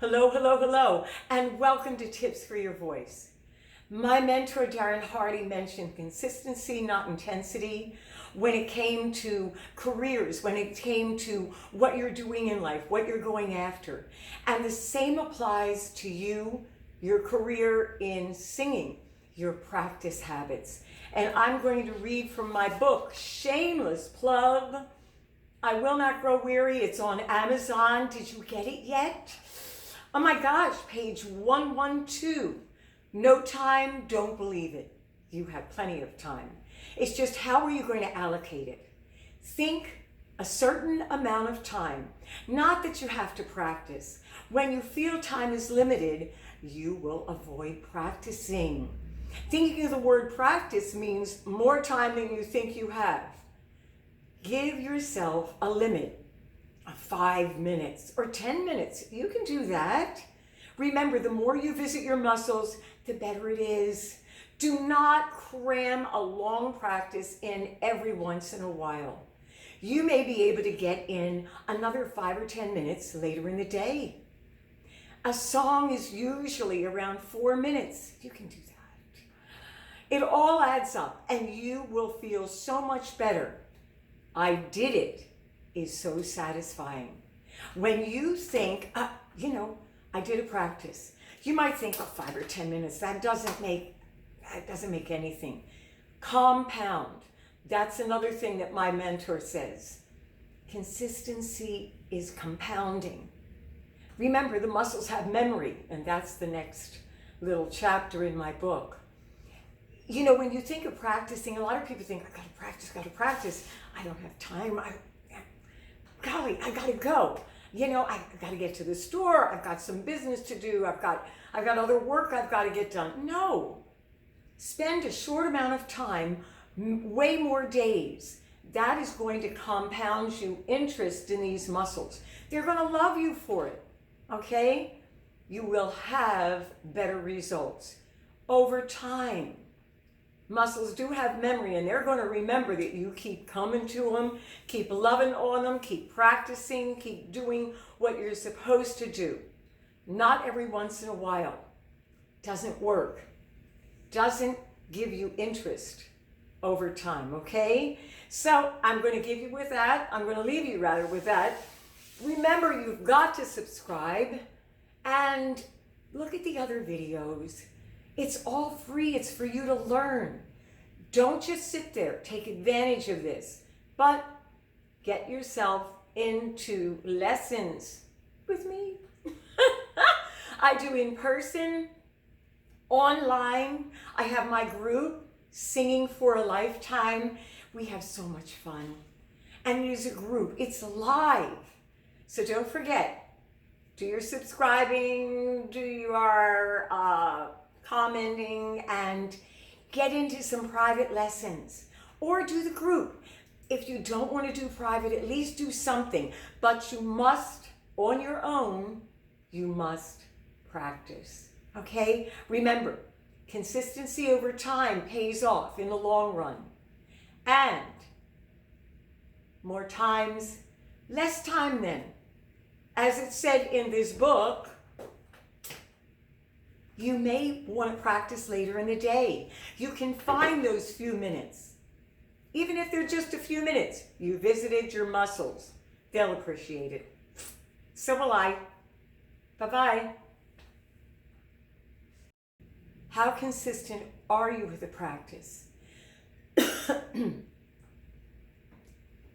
Hello, hello, hello, and welcome to Tips for Your Voice. My mentor, Darren Hardy, mentioned consistency, not intensity, when it came to careers, when it came to what you're doing in life, what you're going after. And the same applies to you, your career in singing, your practice habits. And I'm going to read from my book, shameless plug, I Will Not Grow Weary. It's on Amazon. Did you get it yet? Oh my gosh, page 112. No time, don't believe it. You have plenty of time. It's just how are you going to allocate it? Think a certain amount of time. Not that you have to practice. When you feel time is limited, you will avoid practicing. Thinking of the word practice means more time than you think you have. Give yourself a limit. 5 minutes or 10 minutes. You can do that. Remember, the more you visit your muscles, the better it is. Do not cram a long practice in every once in a while. You may be able to get in another 5 or 10 minutes later in the day. A song is usually around 4 minutes. You can do that. It all adds up and you will feel so much better. I did it is so satisfying. When you think, I did a practice. You might think, 5 or 10 minutes, that doesn't make anything. Compound. That's another thing that my mentor says. Consistency is compounding. Remember, the muscles have memory, and that's the next little chapter in my book. You know, when you think of practicing, a lot of people think, I gotta practice. I don't have time. Golly, I gotta go. I gotta get to the store. I've got some business to do. I've got other work I've got to get done. No. Spend a short amount of time, way more days. That is going to compound you interest in these muscles. They're going to love you for it. Okay? You will have better results over time. Muscles do have memory, and they're going to remember that you keep coming to them, keep loving on them, keep practicing, keep doing what you're supposed to do. Not every once in a while. Doesn't work. Doesn't give you interest over time, okay? So I'm going to give you with that. I'm going to leave you rather with that. Remember, you've got to subscribe and look at the other videos. It's all free. It's for you to learn. Don't just sit there. Take advantage of this. But get yourself into lessons with me. I do in person, online. I have my group, Singing for a Lifetime. We have so much fun. And it is a group. It's live. So don't forget, do your subscribing, do your commenting, and get into some private lessons or do the group. If you don't want to do private, at least do something, but you must, on your own, you must practice. Okay? Remember, consistency over time pays off in the long run. And more times, less time then. As it said in this book, you may want to practice later in the day. You can find those few minutes. Even if they're just a few minutes, you visited your muscles. They'll appreciate it. So will I. Bye-bye. How consistent are you with the practice?